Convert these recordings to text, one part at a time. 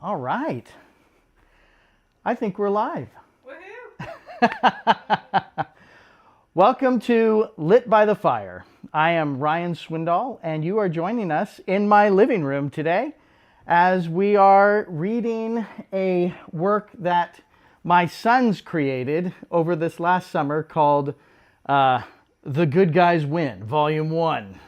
All right. I think we're live. Woohoo! Welcome to Lit by the Fire. I am Ryan Swindoll, and you are joining us in my living room today as we are reading a work that my sons created over this last summer called The Good Guys Win, Volume 1.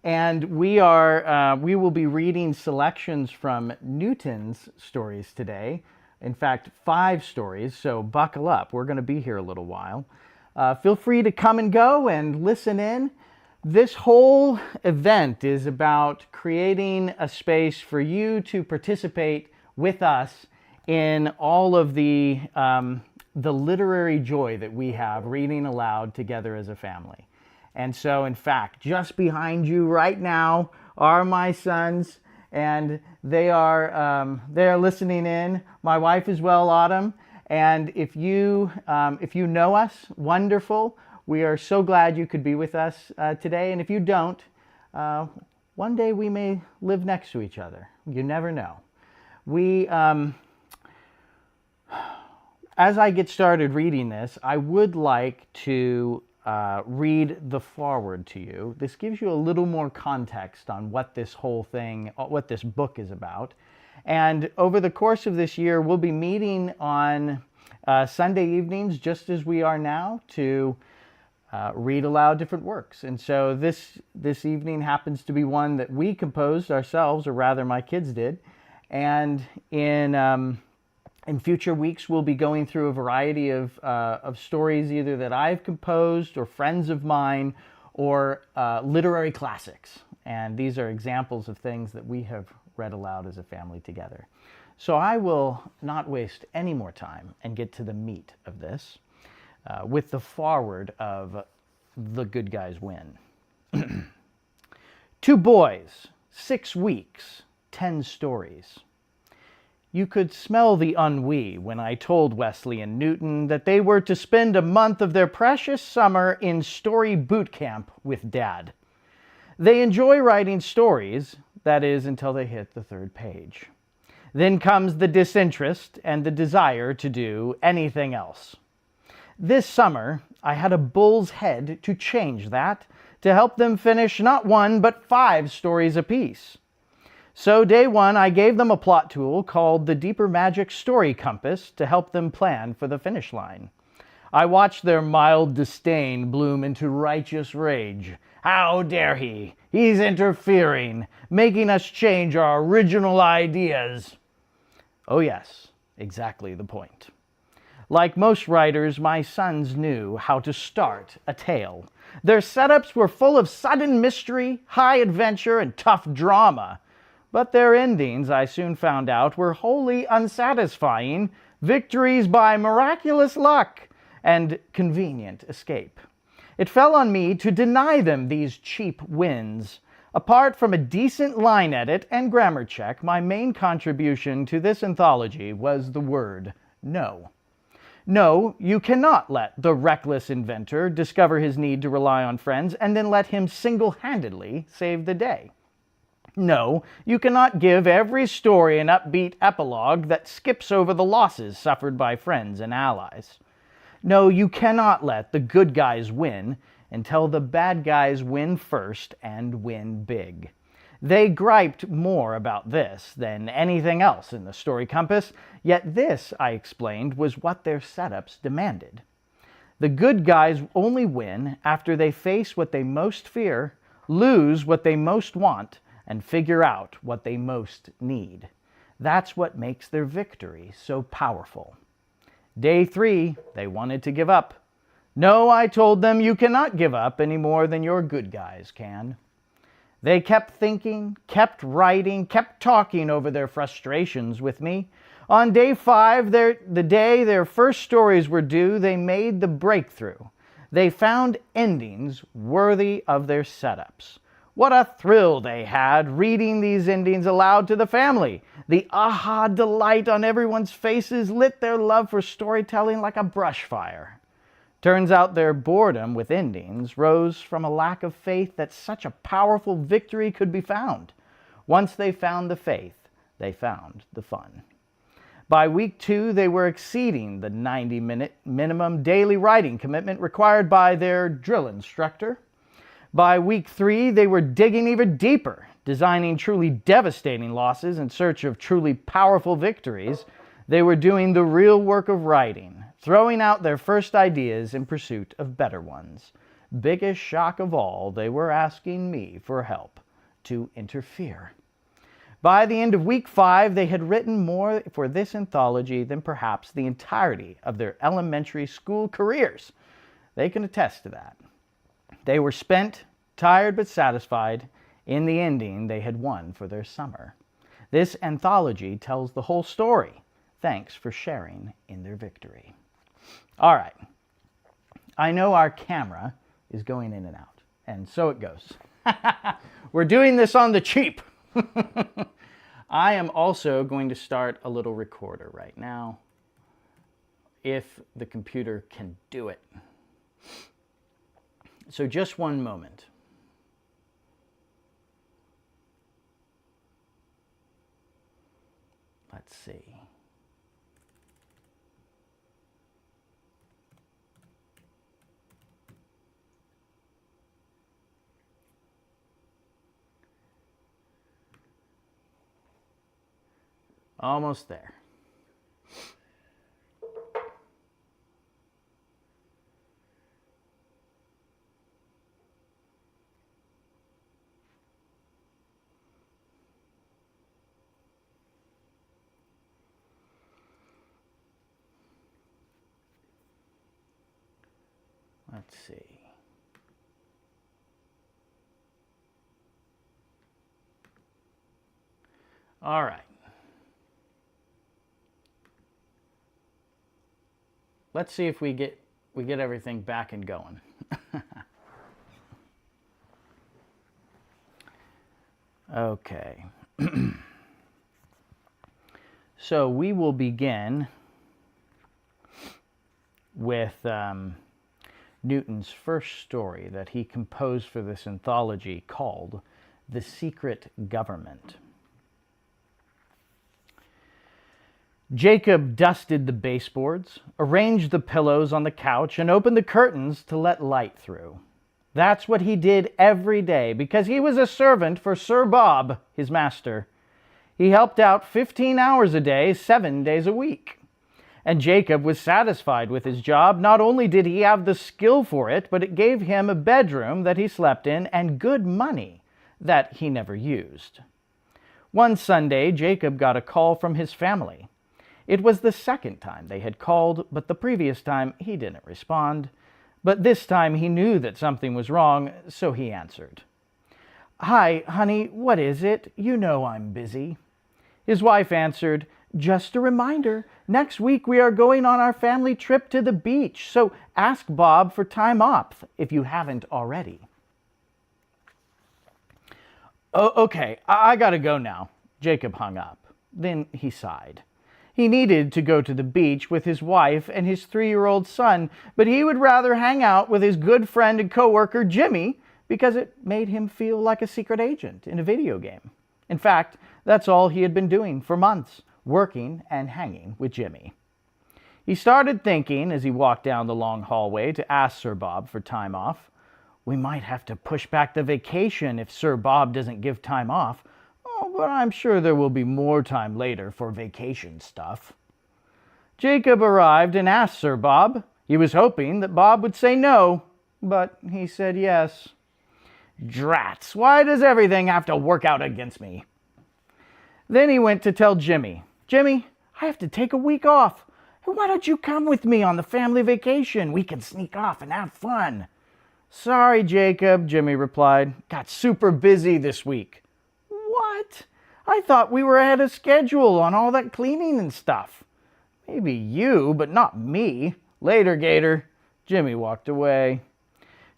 And we will be reading selections from Newton's stories today. In fact, 5 stories, so buckle up. We're going to be here a little while. Feel free to come and go and listen in. This whole event is about creating a space for you to participate with us in all of the literary joy that we have reading aloud together as a family. And so, in fact, just behind you right now are my sons, and they are listening in. My wife as well, Autumn. And if you know us, wonderful. We are so glad you could be with us today. And if you don't, one day we may live next to each other. You never know. As I get started reading this, I would like to read the foreword to you. This gives you a little more context on what this book is about. And over the course of this year, we'll be meeting on Sunday evenings, just as we are now, to read aloud different works. And so this evening happens to be one that we composed ourselves, or rather my kids did. And in future weeks, we'll be going through a variety of stories, either that I've composed or friends of mine, or literary classics. And these are examples of things that we have read aloud as a family together. So I will not waste any more time and get to the meat of this with the foreword of The Good Guys Win. 2 boys, 6 weeks, 10 stories. You could smell the ennui when I told Wesley and Newton that they were to spend a month of their precious summer in story boot camp with Dad. They enjoy writing stories, that is, until they hit the 3rd page. Then comes the disinterest and the desire to do anything else. This summer, I had a bull's head to change that, to help them finish not 1 but 5 stories apiece. So day 1, I gave them a plot tool called the Deeper Magic Story Compass to help them plan for the finish line. I watched their mild disdain bloom into righteous rage. How dare he? He's interfering, making us change our original ideas. Oh yes, exactly the point. Like most writers, my sons knew how to start a tale. Their setups were full of sudden mystery, high adventure, and tough drama. But their endings, I soon found out, were wholly unsatisfying, victories by miraculous luck and convenient escape. It fell on me to deny them these cheap wins. Apart from a decent line edit and grammar check, my main contribution to this anthology was the word no. No, you cannot let the reckless inventor discover his need to rely on friends and then let him single-handedly save the day. No, you cannot give every story an upbeat epilogue that skips over the losses suffered by friends and allies. No, you cannot let the good guys win until the bad guys win first and win big. They griped more about this than anything else in the story compass, yet this, I explained, was what their setups demanded. The good guys only win after they face what they most fear, lose what they most want, and figure out what they most need. That's what makes their victory so powerful. Day 3, they wanted to give up. No, I told them, you cannot give up any more than your good guys can. They kept thinking, kept writing, kept talking over their frustrations with me. On day 5, the day their first stories were due, they made the breakthrough. They found endings worthy of their setups. What a thrill they had reading these endings aloud to the family. The aha delight on everyone's faces lit their love for storytelling like a brush fire. Turns out their boredom with endings rose from a lack of faith that such a powerful victory could be found. Once they found the faith, they found the fun. By week 2, they were exceeding the 90-minute minimum daily writing commitment required by their drill instructor. By week 3, they were digging even deeper, designing truly devastating losses in search of truly powerful victories. They were doing the real work of writing, throwing out their first ideas in pursuit of better ones. Biggest shock of all, they were asking me for help to interfere. By the end of week 5, they had written more for this anthology than perhaps the entirety of their elementary school careers. They can attest to that. They were spent, tired but satisfied. In the ending, they had won for their summer. This anthology tells the whole story. Thanks for sharing in their victory. All right. I know our camera is going in and out, and so it goes. We're doing this on the cheap. I am also going to start a little recorder right now, if the computer can do it. So just one moment. Let's see. Almost there. Let's see. All right. Let's see if we get everything back and going. Okay. So we will begin with Newton's first story that he composed for this anthology called The Secret Government. Jacob dusted the baseboards, arranged the pillows on the couch, and opened the curtains to let light through. That's what he did every day because he was a servant for Sir Bob, his master. He helped out 15 hours a day, 7 days a week. And Jacob was satisfied with his job. Not only did he have the skill for it, but it gave him a bedroom that he slept in and good money that he never used. One Sunday, Jacob got a call from his family. It was the second time they had called, but the previous time he didn't respond. But this time he knew that something was wrong, so he answered. "Hi, honey, what is it? You know I'm busy." His wife answered, "Just a reminder, next week we are going on our family trip to the beach, so ask Bob for time off if you haven't already." "Oh, okay, I gotta go now." Jacob hung up. Then he sighed. He needed to go to the beach with his wife and his 3-year-old son, but he would rather hang out with his good friend and coworker Jimmy because it made him feel like a secret agent in a video game. In fact, that's all he had been doing for months, working and hanging with Jimmy. He started thinking as he walked down the long hallway to ask Sir Bob for time off. We might have to push back the vacation if Sir Bob doesn't give time off. Oh, but I'm sure there will be more time later for vacation stuff. Jacob arrived and asked Sir Bob. He was hoping that Bob would say no, but he said yes. Drats, why does everything have to work out against me? Then he went to tell Jimmy. Jimmy, I have to take a week off. Why don't you come with me on the family vacation? We can sneak off and have fun. Sorry, Jacob, Jimmy replied. Got super busy this week. What? I thought we were ahead of schedule on all that cleaning and stuff. Maybe you, but not me. Later, Gator. Jimmy walked away.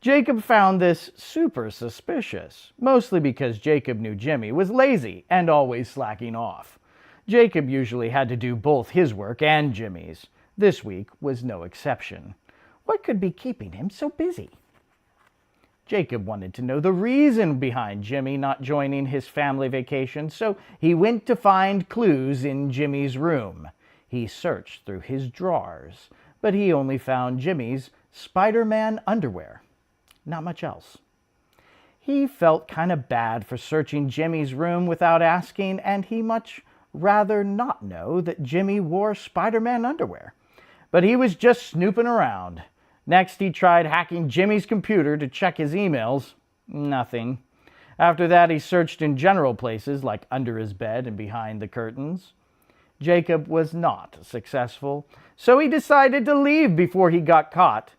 Jacob found this super suspicious, mostly because Jacob knew Jimmy was lazy and always slacking off. Jacob usually had to do both his work and Jimmy's. This week was no exception. What could be keeping him so busy? Jacob wanted to know the reason behind Jimmy not joining his family vacation, so he went to find clues in Jimmy's room. He searched through his drawers, but he only found Jimmy's Spider-Man underwear. Not much else. He felt kind of bad for searching Jimmy's room without asking, and he much rather not know that Jimmy wore Spider-Man underwear. But he was just snooping around. Next, he tried hacking Jimmy's computer to check his emails. Nothing. After that, he searched in general places like under his bed and behind the curtains. Jacob was not successful, so he decided to leave before he got caught.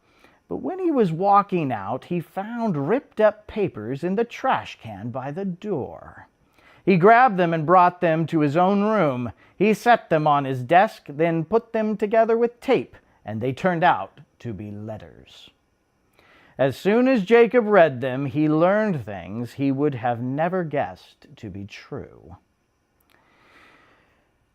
But when he was walking out, he found ripped up papers in the trash can by the door. He grabbed them and brought them to his own room. He set them on his desk, then put them together with tape, and they turned out to be letters. As soon as Jacob read them, he learned things he would have never guessed to be true.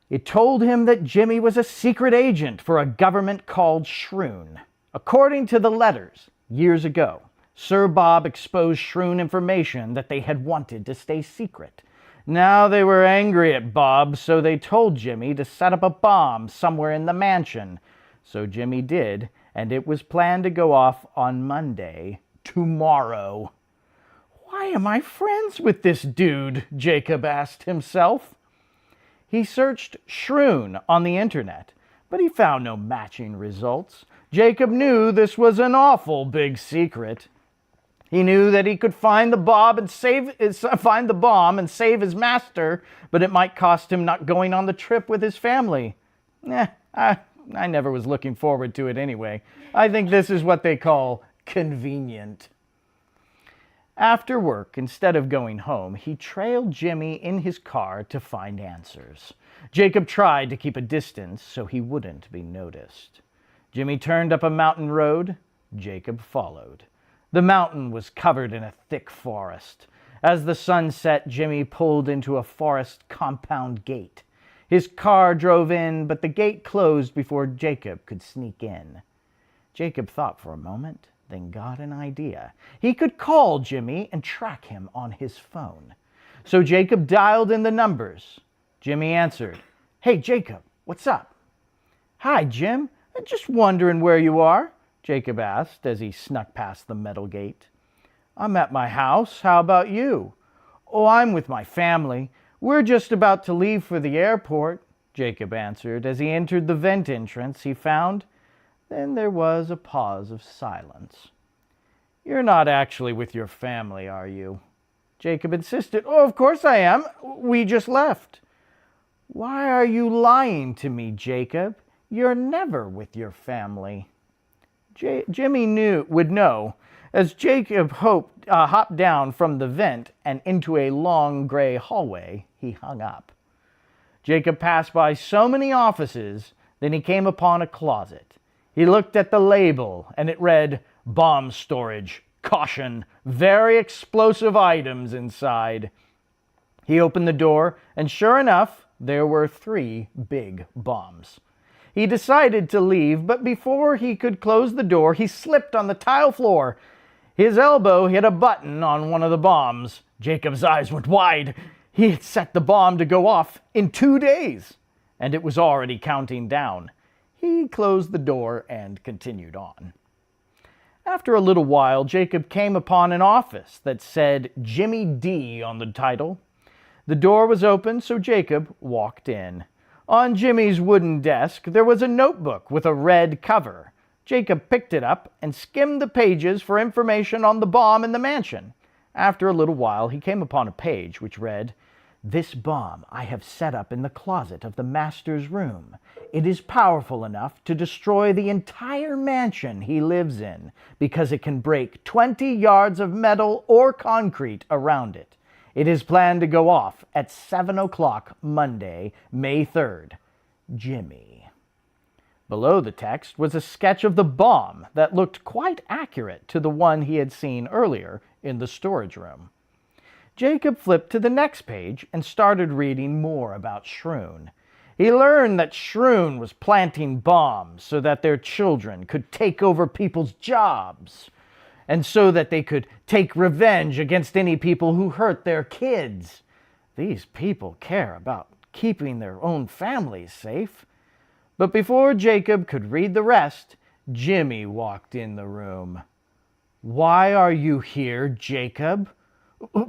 It told him that Jimmy was a secret agent for a government called Shroon. According to the letters, years ago, Sir Bob exposed Shroon information that they had wanted to stay secret. Now they were angry at Bob, so they told Jimmy to set up a bomb somewhere in the mansion. So Jimmy did, and it was planned to go off on Monday, tomorrow. Why am I friends with this dude? Jacob asked himself. He searched Shroon on the internet, but he found no matching results. Jacob knew this was an awful big secret. He knew that he could find the bomb and save his master, but it might cost him not going on the trip with his family. I never was looking forward to it anyway. I think this is what they call convenient. After work, instead of going home, he trailed Jimmy in his car to find answers. Jacob tried to keep a distance so he wouldn't be noticed. Jimmy turned up a mountain road. Jacob followed. The mountain was covered in a thick forest. As the sun set, Jimmy pulled into a forest compound gate. His car drove in, but the gate closed before Jacob could sneak in. Jacob thought for a moment, then got an idea. He could call Jimmy and track him on his phone. So Jacob dialed in the numbers. Jimmy answered. "Hey, Jacob, what's up?" "Hi, Jim. I'm just wondering where you are," Jacob asked as he snuck past the metal gate. "I'm at my house. How about you?" "Oh, I'm with my family. We're just about to leave for the airport," Jacob answered as he entered the vent entrance he found. Then there was a pause of silence. "You're not actually with your family, are you?" Jacob insisted. "Oh, of course I am. We just left." "Why are you lying to me, Jacob? You're never with your family." Jimmy would know, as Jacob hopped down from the vent and into a long gray hallway. He hung up. Jacob passed by so many offices, then he came upon a closet. He looked at the label, and it read, "Bomb storage. Caution. Very explosive items inside." He opened the door, and sure enough, there were 3 big bombs. He decided to leave, but before he could close the door, he slipped on the tile floor. His elbow hit a button on one of the bombs. Jacob's eyes went wide. He had set the bomb to go off in 2 days, and it was already counting down. He closed the door and continued on. After a little while, Jacob came upon an office that said Jimmy D on the title. The door was open, so Jacob walked in. On Jimmy's wooden desk, there was a notebook with a red cover. Jacob picked it up and skimmed the pages for information on the bomb in the mansion. After a little while, he came upon a page which read, "This bomb I have set up in the closet of the master's room. It is powerful enough to destroy the entire mansion he lives in because it can break 20 yards of metal or concrete around it. It is planned to go off at 7 o'clock Monday, May 3rd. Jimmy." Below the text was a sketch of the bomb that looked quite accurate to the one he had seen earlier in the storage room. Jacob flipped to the next page and started reading more about Shroon. He learned that Shroon was planting bombs so that their children could take over people's jobs. and so that they could take revenge against any people who hurt their kids. These people care about keeping their own families safe. But before Jacob could read the rest, Jimmy walked in the room. "Why are you here, Jacob?"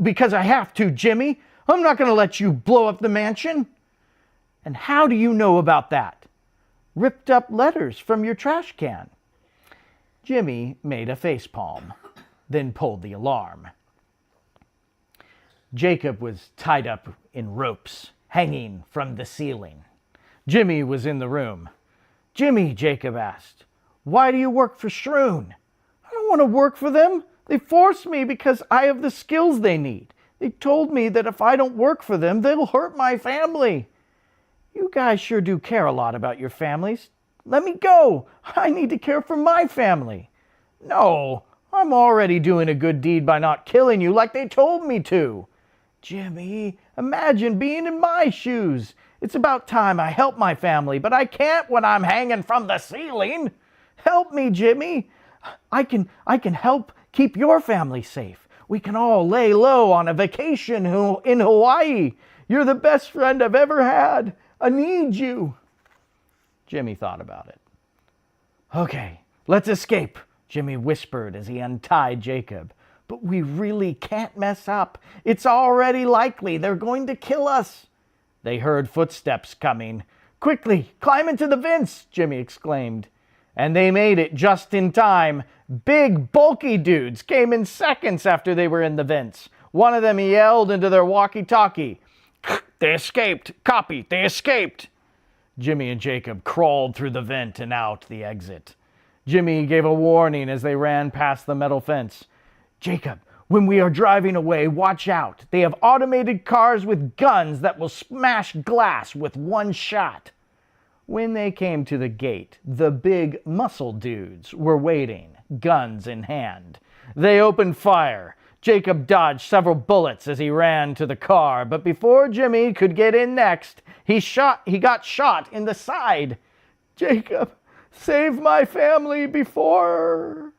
"Because I have to, Jimmy. I'm not going to let you blow up the mansion." "And how do you know about that?" "Ripped up letters from your trash can." Jimmy made a facepalm, then pulled the alarm. Jacob was tied up in ropes, hanging from the ceiling. Jimmy was in the room. "Jimmy," Jacob asked, "why do you work for Shroon?" "I don't want to work for them. They forced me because I have the skills they need. They told me that if I don't work for them, they'll hurt my family." "You guys sure do care a lot about your families. Let me go. I need to care for my family." "No, I'm already doing a good deed by not killing you like they told me to." "Jimmy, imagine being in my shoes. It's about time I help my family, but I can't when I'm hanging from the ceiling. Help me, Jimmy. I can help keep your family safe. We can all lay low on a vacation in Hawaii. You're the best friend I've ever had. I need you." Jimmy thought about it. "Okay, let's escape," Jimmy whispered as he untied Jacob. "But we really can't mess up. It's already likely they're going to kill us." They heard footsteps coming. "Quickly, climb into the vents," Jimmy exclaimed. And they made it just in time. Big, bulky dudes came in seconds after they were in the vents. One of them yelled into their walkie-talkie, "They escaped! Copy, they escaped!" Jimmy and Jacob crawled through the vent and out the exit. Jimmy gave a warning as they ran past the metal fence. "Jacob, when we are driving away, watch out. They have automated cars with guns that will smash glass with one shot." When they came to the gate, the big muscle dudes were waiting, guns in hand. They opened fire. Jacob dodged several bullets as he ran to the car, but before Jimmy could get in next, he got shot in the side. "Jacob, save my family before..."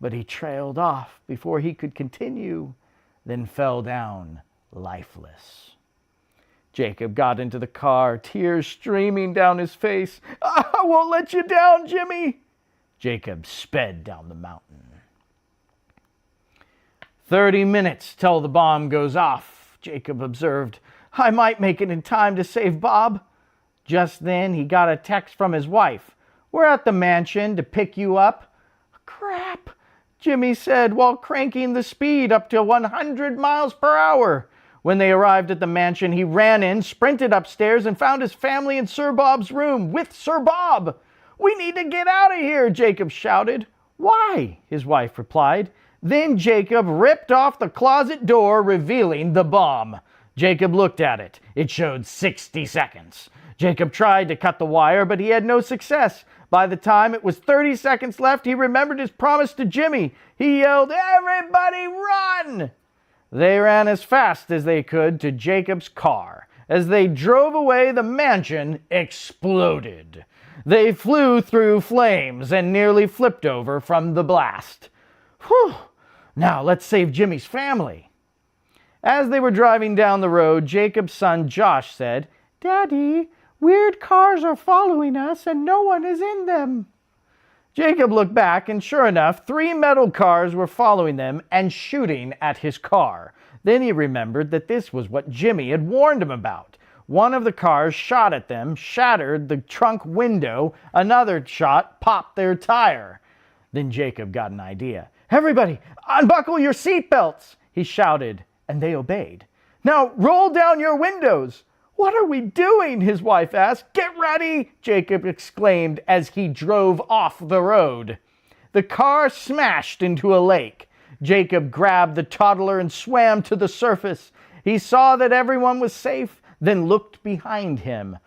But he trailed off before he could continue, then fell down lifeless. Jacob got into the car, tears streaming down his face. "I won't let you down, Jimmy." Jacob sped down the mountain. 30 minutes till the bomb goes off, Jacob observed. "I might make it in time to save Bob." Just then he got a text from his wife. "We're at the mansion to pick you up." "Crap," Jimmy said while cranking the speed up to 100 miles per hour. When they arrived at the mansion, he ran in, sprinted upstairs, and found his family in Sir Bob's room with Sir Bob. "We need to get out of here," Jacob shouted. "Why?" his wife replied. Then Jacob ripped off the closet door, revealing the bomb. Jacob looked at it. It showed 60 seconds. Jacob tried to cut the wire, but he had no success. By the time it was 30 seconds left, he remembered his promise to Jimmy. He yelled, "Everybody run!" They ran as fast as they could to Jacob's car. As they drove away, the mansion exploded. They flew through flames and nearly flipped over from the blast. "Whew! Now let's save Jimmy's family." As they were driving down the road, Jacob's son Josh said, "Daddy, weird cars are following us and no one is in them." Jacob looked back, and sure enough, 3 metal cars were following them and shooting at his car. Then he remembered that this was what Jimmy had warned him about. One of the cars shot at them, shattered the trunk window. Another shot popped their tire. Then Jacob got an idea. "Everybody, unbuckle your seatbelts," he shouted, and they obeyed. "Now roll down your windows." "What are we doing?" his wife asked. "Get ready," Jacob exclaimed as he drove off the road. The car smashed into a lake. Jacob grabbed the toddler and swam to the surface. He saw that everyone was safe, then looked behind him.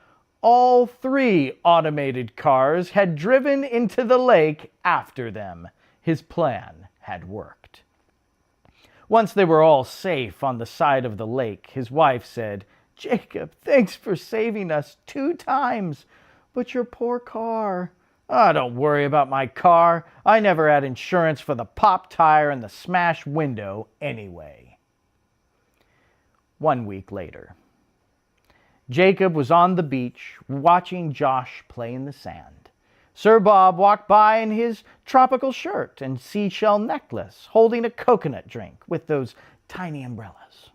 All 3 automated cars had driven into the lake after them. His plan had worked. Once they were all safe on the side of the lake, his wife said, "Jacob, thanks for saving us 2 times. But your poor car. "Oh, don't worry about my car. I never had insurance for the popped tire and the smashed window anyway." 1 week later, Jacob was on the beach watching Josh play in the sand. Sir Bob walked by in his tropical shirt and seashell necklace, holding a coconut drink with those tiny umbrellas.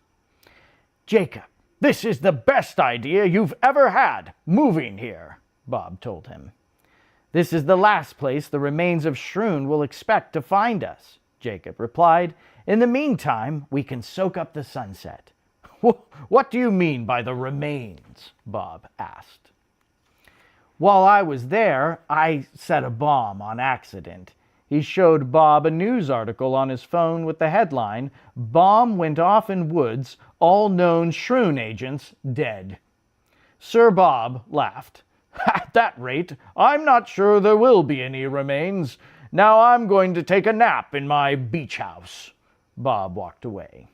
"Jacob, this is the best idea you've ever had, moving here," Bob told him. "This is the last place the remains of Shroon will expect to find us," Jacob replied. "In the meantime, we can soak up the sunset." "What do you mean by the remains?" Bob asked. "While I was there, I set a bomb on accident." He showed Bob a news article on his phone with the headline, "Bomb went off in woods, all known Shroon agents dead." Sir Bob laughed. "At that rate, I'm not sure there will be any remains. Now I'm going to take a nap in my beach house." Bob walked away.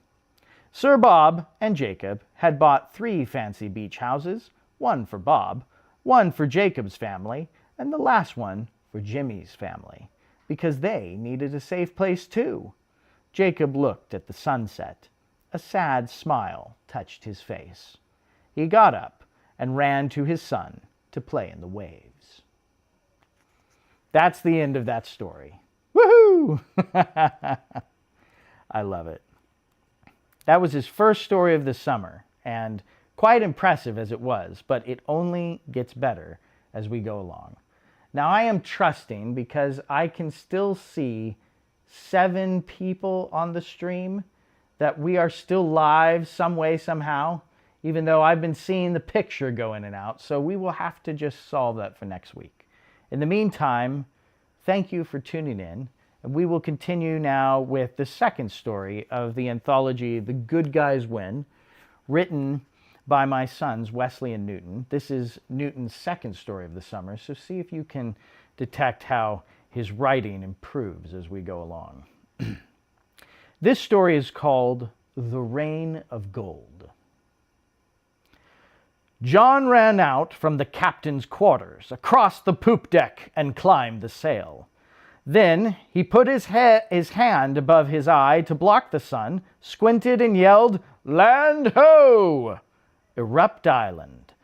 Sir Bob and Jacob had bought 3 fancy beach houses, one for Bob, one for Jacob's family, and the last one for Jimmy's family, because they needed a safe place too. Jacob looked at the sunset. A sad smile touched his face. He got up and ran to his son to play in the waves. That's the end of that story. Woohoo! I love it. That was his first story of the summer, and quite impressive as it was, but it only gets better as we go along. Now, I am trusting, because I can still see 7 people on the stream, that we are still live some way, somehow, even though I've been seeing the picture go in and out, so we will have to just solve that for next week. In the meantime, thank you for tuning in. And we will continue now with the second story of the anthology, The Good Guys Win, written by my sons, Wesley and Newton. This is Newton's second story of the summer, so see if you can detect how his writing improves as we go along. This story is called The Rain of Gold. John ran out from the captain's quarters, across the poop deck, and climbed the sail. Then he put his hand above his eye to block the sun, squinted and yelled, "Land ho!" Erupt Island.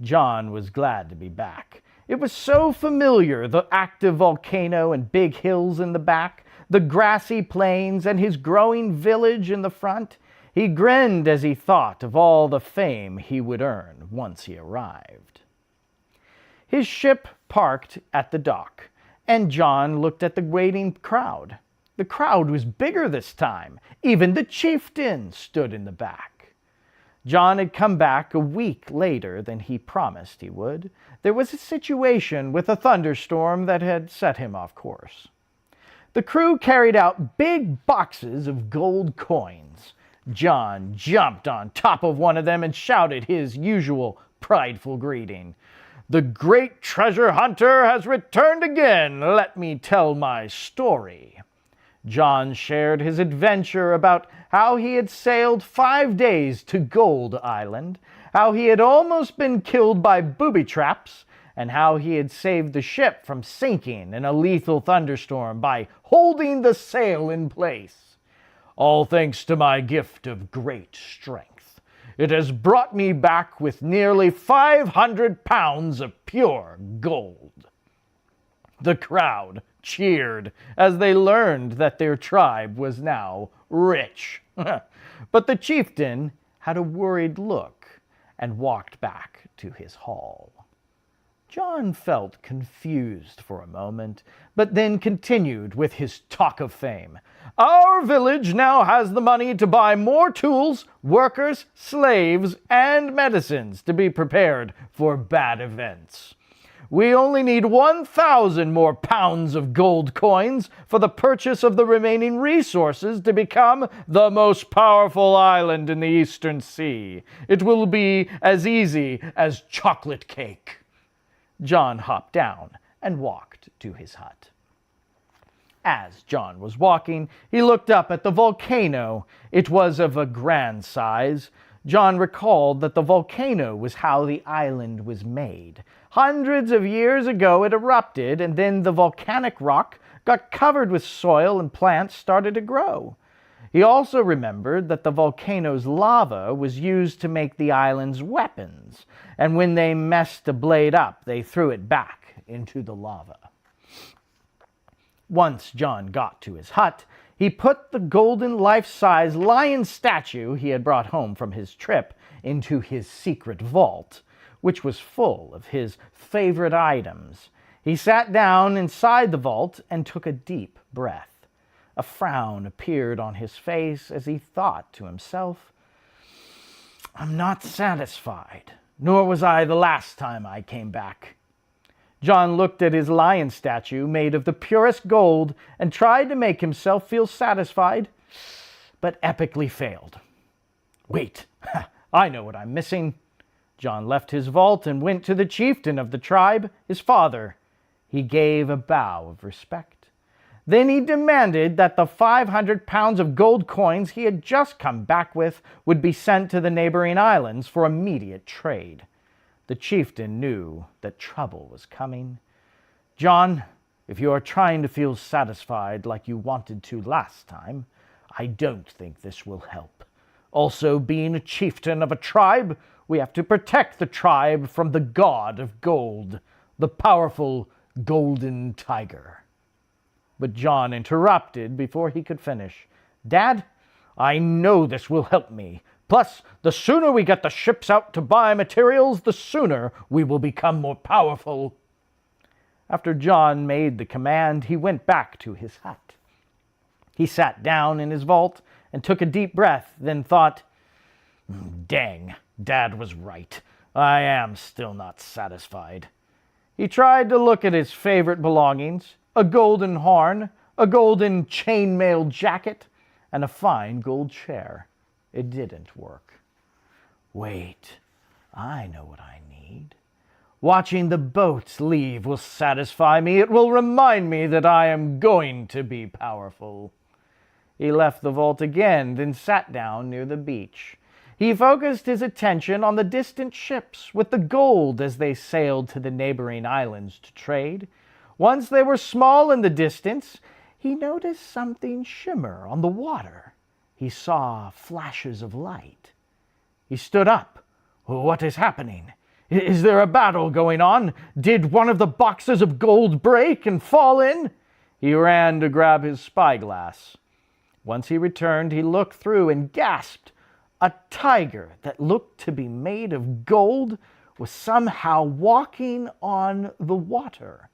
John was glad to be back. It was so familiar, the active volcano and big hills in the back, the grassy plains and his growing village in the front. He grinned as he thought of all the fame he would earn once he arrived. His ship parked at the dock, and John looked at the waiting crowd. The crowd was bigger this time. Even the chieftain stood in the back. John had come back a week later than he promised he would. There was a situation with a thunderstorm that had set him off course. The crew carried out big boxes of gold coins. John jumped on top of one of them and shouted his usual prideful greeting. "The great treasure hunter has returned again. Let me tell my story." John shared his adventure about how he had sailed 5 days to Gold Island, how he had almost been killed by booby traps, and how he had saved the ship from sinking in a lethal thunderstorm by holding the sail in place. "All thanks to my gift of great strength. It has brought me back with nearly 500 pounds of pure gold." The crowd cheered as they learned that their tribe was now rich. But the chieftain had a worried look and walked back to his hall. John felt confused for a moment, but then continued with his talk of fame. "Our village now has the money to buy more tools, workers, slaves, and medicines to be prepared for bad events. We only need 1,000 more pounds of gold coins for the purchase of the remaining resources to become the most powerful island in the Eastern Sea. It will be as easy as chocolate cake." John hopped down and walked to his hut. As John was walking, he looked up at the volcano. It was of a grand size. John recalled that the volcano was how the island was made. Hundreds of years ago it erupted, and then the volcanic rock got covered with soil and plants started to grow. He also remembered that the volcano's lava was used to make the island's weapons, and when they messed a blade up, they threw it back into the lava. Once John got to his hut, he put the golden life-size lion statue he had brought home from his trip into his secret vault, which was full of his favorite items. He sat down inside the vault and took a deep breath. A frown appeared on his face as he thought to himself, "I'm not satisfied, nor was I the last time I came back." John looked at his lion statue made of the purest gold and tried to make himself feel satisfied, but epically failed. "Wait, I know what I'm missing." John left his vault and went to the chieftain of the tribe, his father. He gave a bow of respect. Then he demanded that the 500 pounds of gold coins he had just come back with would be sent to the neighboring islands for immediate trade. The chieftain knew that trouble was coming. "John, if you are trying to feel satisfied like you wanted to last time, I don't think this will help. Also, being a chieftain of a tribe, we have to protect the tribe from the god of gold, the powerful golden tiger." But John interrupted before he could finish. "Dad, I know this will help me. Plus, the sooner we get the ships out to buy materials, the sooner we will become more powerful." After John made the command, he went back to his hut. He sat down in his vault and took a deep breath, then thought, "Dang, Dad was right. I am still not satisfied." He tried to look at his favorite belongings, a golden horn, a golden chainmail jacket, and a fine gold chair. It didn't work. "Wait, I know what I need. Watching the boats leave will satisfy me. It will remind me that I am going to be powerful." He left the vault again, then sat down near the beach. He focused his attention on the distant ships with the gold as they sailed to the neighboring islands to trade. Once they were small in the distance, he noticed something shimmer on the water. He saw flashes of light. He stood up. "What is happening? Is there a battle going on? Did one of the boxes of gold break and fall in?" He ran to grab his spyglass. Once he returned, he looked through and gasped. A tiger that looked to be made of gold was somehow walking on the water.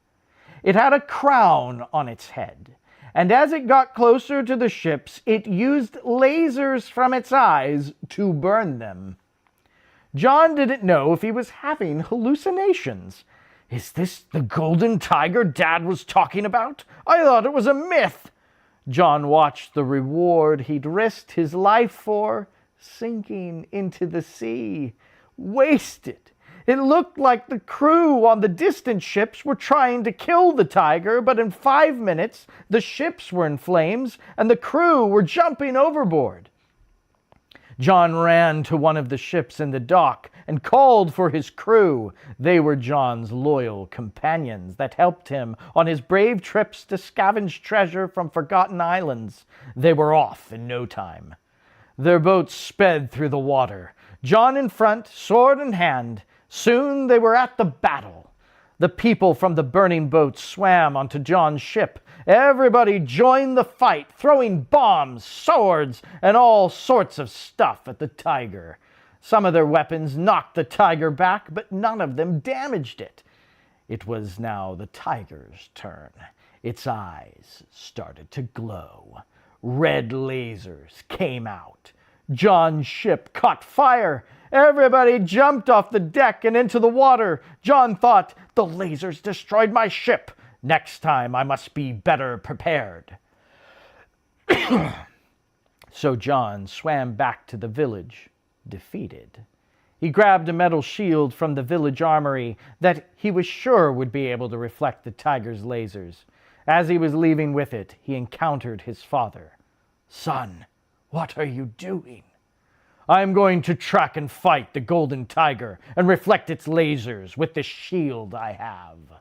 It had a crown on its head, and as it got closer to the ships, it used lasers from its eyes to burn them. John didn't know if he was having hallucinations. "Is this the golden tiger Dad was talking about? I thought it was a myth." John watched the reward he'd risked his life for sinking into the sea. Wasted. It looked like the crew on the distant ships were trying to kill the tiger, but in 5 minutes, the ships were in flames and the crew were jumping overboard. John ran to one of the ships in the dock and called for his crew. They were John's loyal companions that helped him on his brave trips to scavenge treasure from forgotten islands. They were off in no time. Their boat sped through the water, John in front, sword in hand. Soon they were at the battle. The people from the burning boat swam onto John's ship. Everybody joined the fight, throwing bombs, swords, and all sorts of stuff at the tiger. Some of their weapons knocked the tiger back, but none of them damaged it. It was now the tiger's turn. Its eyes started to glow. Red lasers came out. John's ship caught fire. Everybody jumped off the deck and into the water. John thought, "The lasers destroyed my ship. Next time I must be better prepared." So John swam back to the village, defeated. He grabbed a metal shield from the village armory that he was sure would be able to reflect the tiger's lasers. As he was leaving with it, he encountered his father. "Son, what are you doing?" I'm going to track and fight the golden tiger and reflect its lasers with the shield I have."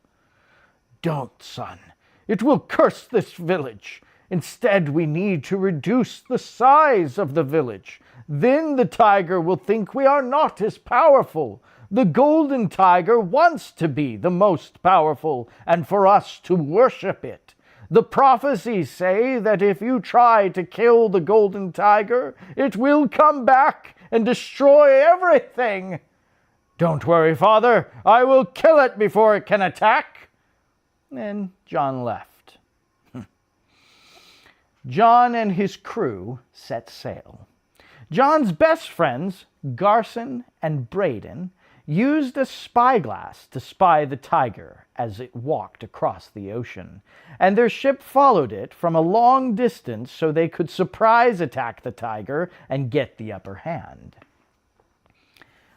"Don't, son. It will curse this village. Instead, we need to reduce the size of the village. Then the tiger will think we are not as powerful. The golden tiger wants to be the most powerful and for us to worship it. The prophecies say that if you try to kill the golden tiger, it will come back and destroy everything." "Don't worry, Father. I will kill it before it can attack." And John left. John and his crew set sail. John's best friends, Garson and Braden, used a spyglass to spy the tiger as it walked across the ocean, and their ship followed it from a long distance so they could surprise attack the tiger and get the upper hand.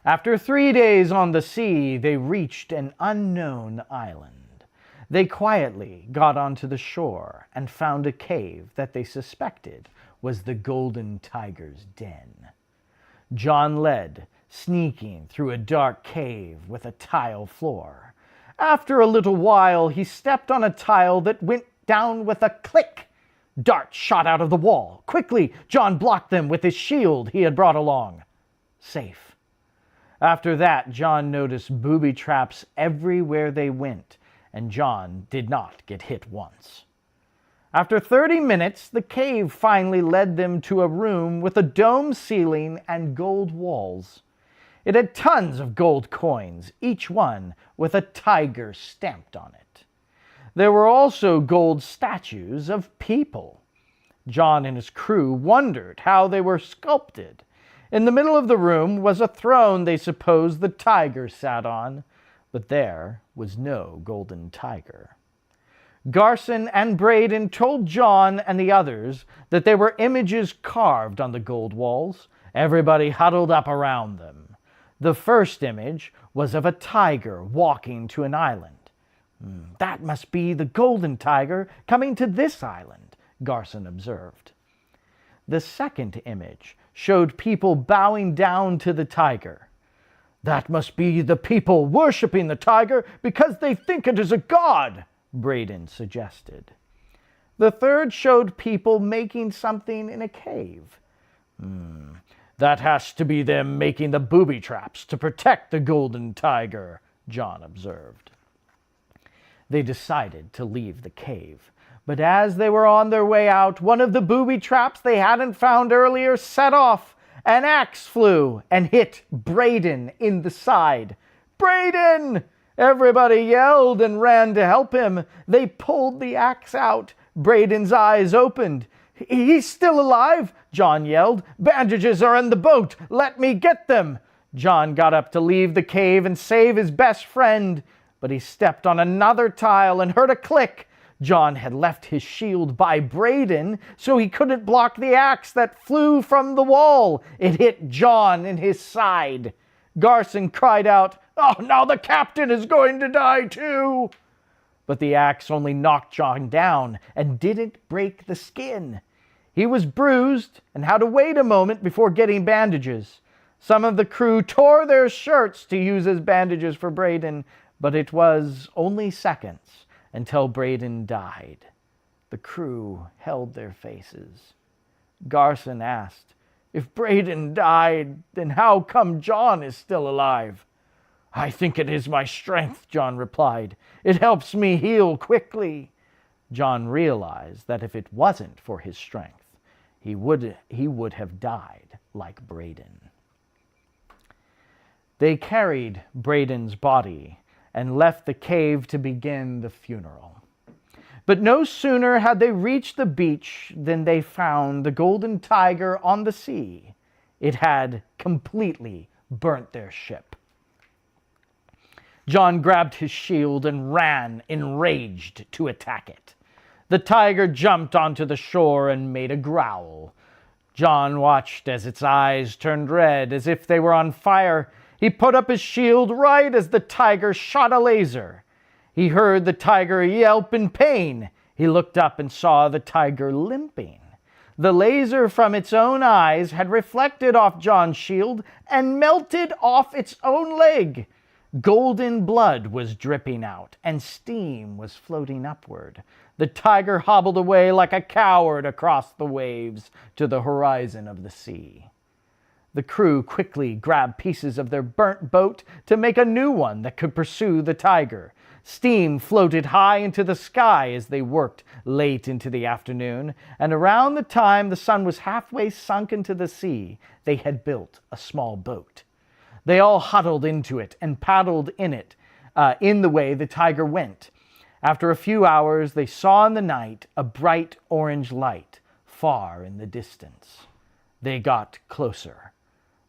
After 3 days on the sea, they reached an unknown island. They quietly got onto the shore and found a cave that they suspected was the golden tiger's den. John led, sneaking through a dark cave with a tile floor. After a little while, he stepped on a tile that went down with a click. Darts shot out of the wall. Quickly, John blocked them with his shield he had brought along. Safe. After that, John noticed booby traps everywhere they went, and John did not get hit once. After 30 minutes, the cave finally led them to a room with a dome ceiling and gold walls. It had tons of gold coins, each one with a tiger stamped on it. There were also gold statues of people. John and his crew wondered how they were sculpted. In the middle of the room was a throne they supposed the tiger sat on, but there was no golden tiger. Garson and Braden told John and the others that there were images carved on the gold walls. Everybody huddled up around them. The first image was of a tiger walking to an island. "That must be the golden tiger coming to this island," Garson observed. The second image showed people bowing down to the tiger. "That must be the people worshiping the tiger because they think it is a god," Braden suggested. The third showed people making something in a cave. "That has to be them making the booby traps to protect the golden tiger," John observed. They decided to leave the cave, but as they were on their way out, one of the booby traps they hadn't found earlier set off. An axe flew and hit Braden in the side. "Braden!" Everybody yelled and ran to help him. They pulled the axe out. Braden's eyes opened. "He's still alive!" John yelled. "Bandages are in the boat! Let me get them!" John got up to leave the cave and save his best friend, but he stepped on another tile and heard a click. John had left his shield by Braden, so he couldn't block the axe that flew from the wall. It hit John in his side. Garson cried out, "Oh, now the captain is going to die too!" But the axe only knocked John down and didn't break the skin. He was bruised and had to wait a moment before getting bandages. Some of the crew tore their shirts to use as bandages for Braden, but it was only seconds until Braden died. The crew held their faces. Garson asked, "If Braden died, then how come John is still alive?" "I think it is my strength," John replied. "It helps me heal quickly." John realized that if it wasn't for his strength, he would have died like Braden. They carried Braden's body and left the cave to begin the funeral. But no sooner had they reached the beach than they found the golden tiger on the sea. It had completely burnt their ship. John grabbed his shield and ran, enraged, to attack it. The tiger jumped onto the shore and made a growl. John watched as its eyes turned red as if they were on fire. He put up his shield right as the tiger shot a laser. He heard the tiger yelp in pain. He looked up and saw the tiger limping. The laser from its own eyes had reflected off John's shield and melted off its own leg. Golden blood was dripping out, and steam was floating upward. The tiger hobbled away like a coward across the waves to the horizon of the sea. The crew quickly grabbed pieces of their burnt boat to make a new one that could pursue the tiger. Steam floated high into the sky as they worked late into the afternoon, and around the time the sun was halfway sunk into the sea, they had built a small boat. They all huddled into it and paddled in it, in the way the tiger went. After a few hours, they saw in the night a bright orange light far in the distance. They got closer.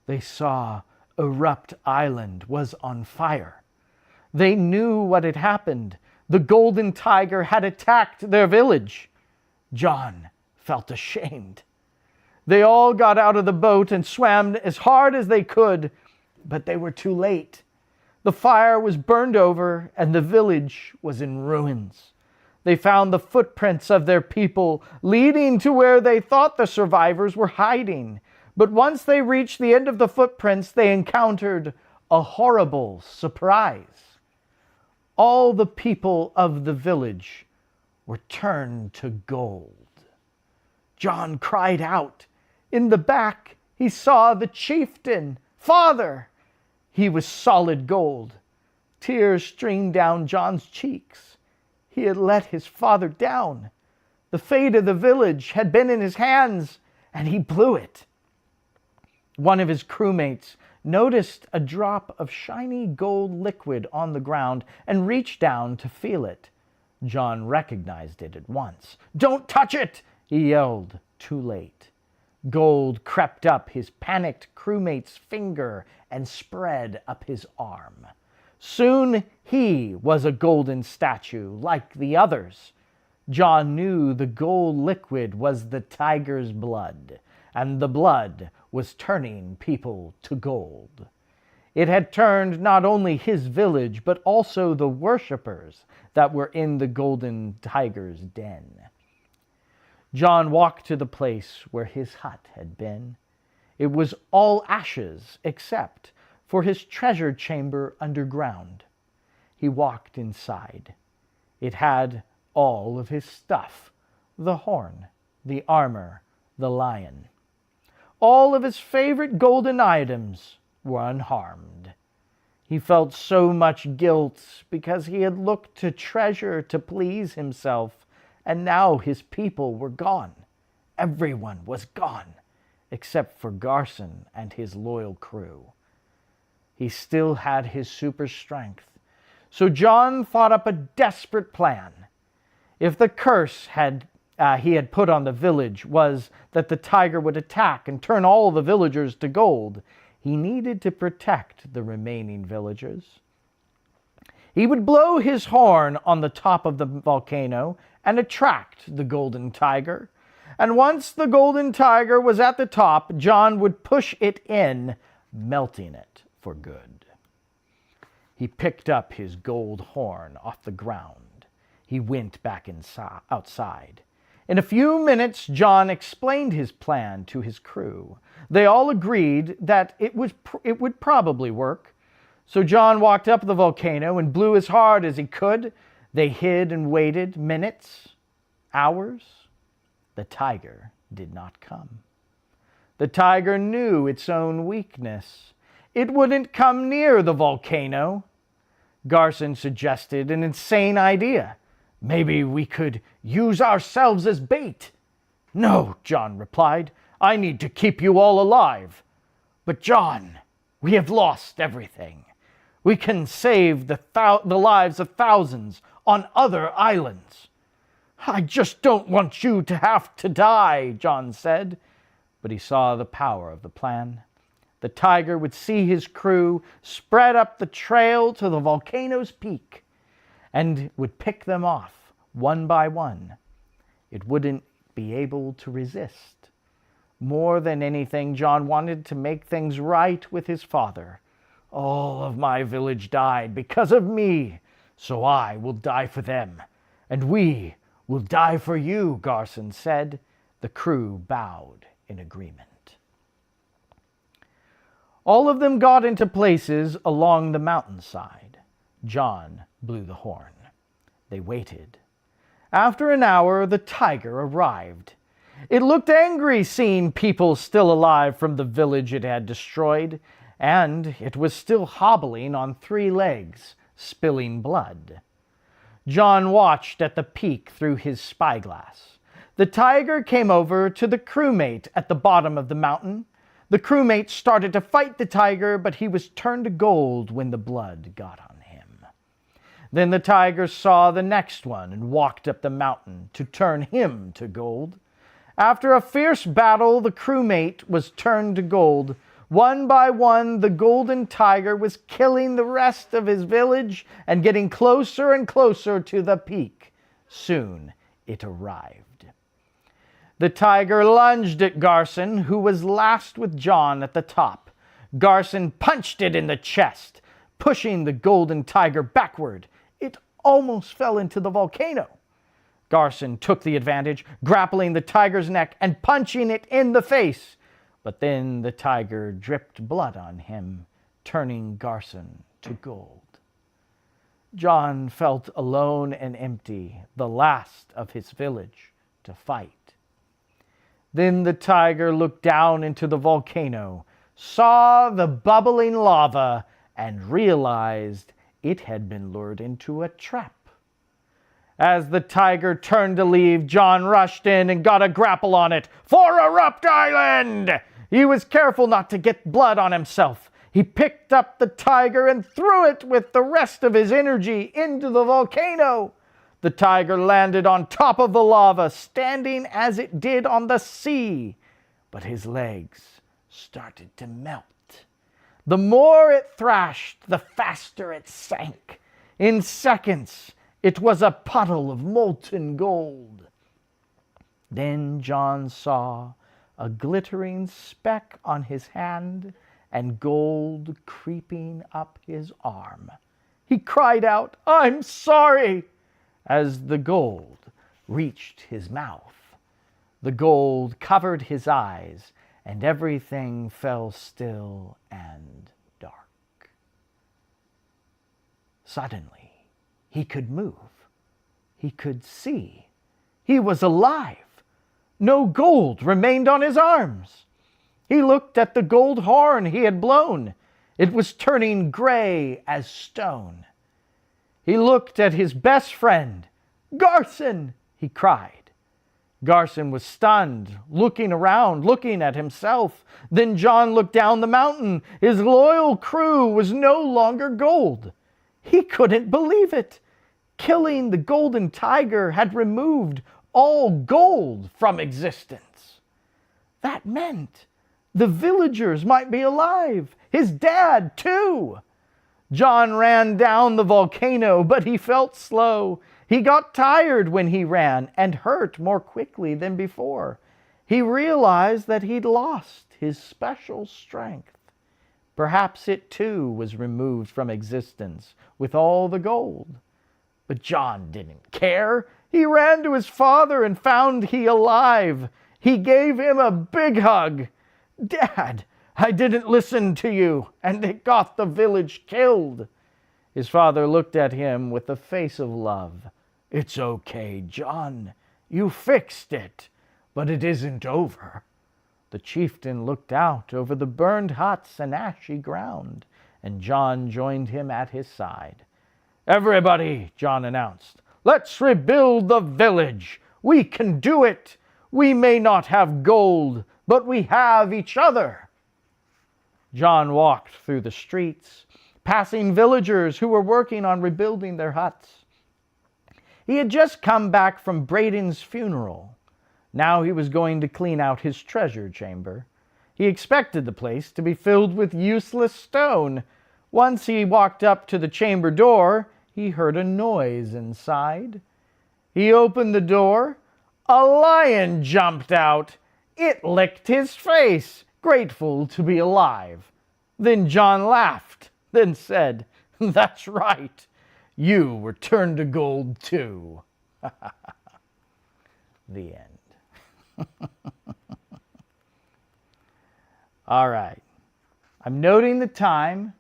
They saw Erupt Island was on fire. They knew what had happened. The golden tiger had attacked their village. John felt ashamed. They all got out of the boat and swam as hard as they could, but they were too late. The fire was burned over, and the village was in ruins. They found the footprints of their people leading to where they thought the survivors were hiding. But once they reached the end of the footprints, they encountered a horrible surprise. All the people of the village were turned to gold. John cried out. In the back, he saw the chieftain. Father! He was solid gold. Tears streamed down John's cheeks. He had let his father down. The fate of the village had been in his hands, and he blew it. One of his crewmates noticed a drop of shiny gold liquid on the ground and reached down to feel it. John recognized it at once. "Don't touch it!" he yelled, too late. Gold crept up his panicked crewmate's finger and spread up his arm. Soon he was a golden statue like the others. John knew the gold liquid was the tiger's blood, and the blood was turning people to gold. It had turned not only his village, but also the worshippers that were in the golden tiger's den. John walked to the place where his hut had been. It was all ashes except for his treasure chamber underground. He walked inside. It had all of his stuff: the horn, the armor, the lion. All of his favorite golden items were unharmed. He felt so much guilt because he had looked to treasure to please himself, and now his people were gone. Everyone was gone, except for Garson and his loyal crew. He still had his super strength, so John thought up a desperate plan. If the curse he had put on the village was that the tiger would attack and turn all the villagers to gold, he needed to protect the remaining villagers. He would blow his horn on the top of the volcano and attract the golden tiger. And once the golden tiger was at the top, John would push it in, melting it for good. He picked up his gold horn off the ground. He went back outside. In a few minutes, John explained his plan to his crew. They all agreed that it would probably work. So John walked up the volcano and blew as hard as he could. They hid and waited minutes, hours. The tiger did not come. The tiger knew its own weakness. It wouldn't come near the volcano. Garson suggested an insane idea. Maybe we could use ourselves as bait. No, John replied. I need to keep you all alive. But John, we have lost everything. We can save the lives of thousands on other islands. I just don't want you to have to die, John said. But he saw the power of the plan. The tiger would see his crew spread up the trail to the volcano's peak and would pick them off one by one. It wouldn't be able to resist. More than anything, John wanted to make things right with his father. All of my village died because of me, so I will die for them. And we will die for you, Garson said. The crew bowed in agreement. All of them got into places along the mountainside. John blew the horn. They waited. After an hour, the tiger arrived. It looked angry seeing people still alive from the village it had destroyed, and it was still hobbling on 3 legs, spilling blood. John watched at the peak through his spyglass. The tiger came over to the crewmate at the bottom of the mountain. The crewmate started to fight the tiger, but he was turned to gold when the blood got on him. Then the tiger saw the next one and walked up the mountain to turn him to gold. After a fierce battle, the crewmate was turned to gold. One by one, the golden tiger was killing the rest of his village and getting closer and closer to the peak. Soon it arrived. The tiger lunged at Garson, who was last with John at the top. Garson punched it in the chest, pushing the golden tiger backward. It almost fell into the volcano. Garson took the advantage, grappling the tiger's neck and punching it in the face. But then the tiger dripped blood on him, turning Garson to gold. John felt alone and empty, the last of his village to fight. Then the tiger looked down into the volcano, saw the bubbling lava, and realized it had been lured into a trap. As the tiger turned to leave, John rushed in and got a grapple on it. For Erupt Island! He was careful not to get blood on himself. He picked up the tiger and threw it with the rest of his energy into the volcano. The tiger landed on top of the lava, standing as it did on the sea. But his legs started to melt. The more it thrashed, the faster it sank. In seconds, it was a puddle of molten gold. Then John saw a glittering speck on his hand and gold creeping up his arm. He cried out, "I'm sorry!" as the gold reached his mouth. The gold covered his eyes, and everything fell still and dark. Suddenly, he could move. He could see. He was alive. No gold remained on his arms. He looked at the gold horn he had blown. It was turning gray as stone. He looked at his best friend. "Garson!" he cried. Garson was stunned, looking around, looking at himself. Then John looked down the mountain. His loyal crew was no longer gold. He couldn't believe it. Killing the golden tiger had removed all gold from existence. That meant the villagers might be alive. His dad, too. John ran down the volcano, but he felt slow. He got tired when he ran and hurt more quickly than before. He realized that he'd lost his special strength. Perhaps it too was removed from existence with all the gold. But John didn't care. He ran to his father and found he alive. He gave him a big hug. "Dad, I didn't listen to you, and it got the village killed." His father looked at him with a face of love. "It's okay, John. You fixed it, but it isn't over." The chieftain looked out over the burned huts and ashy ground, and John joined him at his side. "Everybody," John announced, "let's rebuild the village. We can do it. We may not have gold, but we have each other." John walked through the streets, passing villagers who were working on rebuilding their huts. He had just come back from Braden's funeral. Now he was going to clean out his treasure chamber. He expected the place to be filled with useless stone. Once he walked up to the chamber door, he heard a noise inside. He opened the door. A lion jumped out. It licked his face, grateful to be alive. Then John laughed, then said, "That's right. You were turned to gold too." The end. All right. I'm noting the time,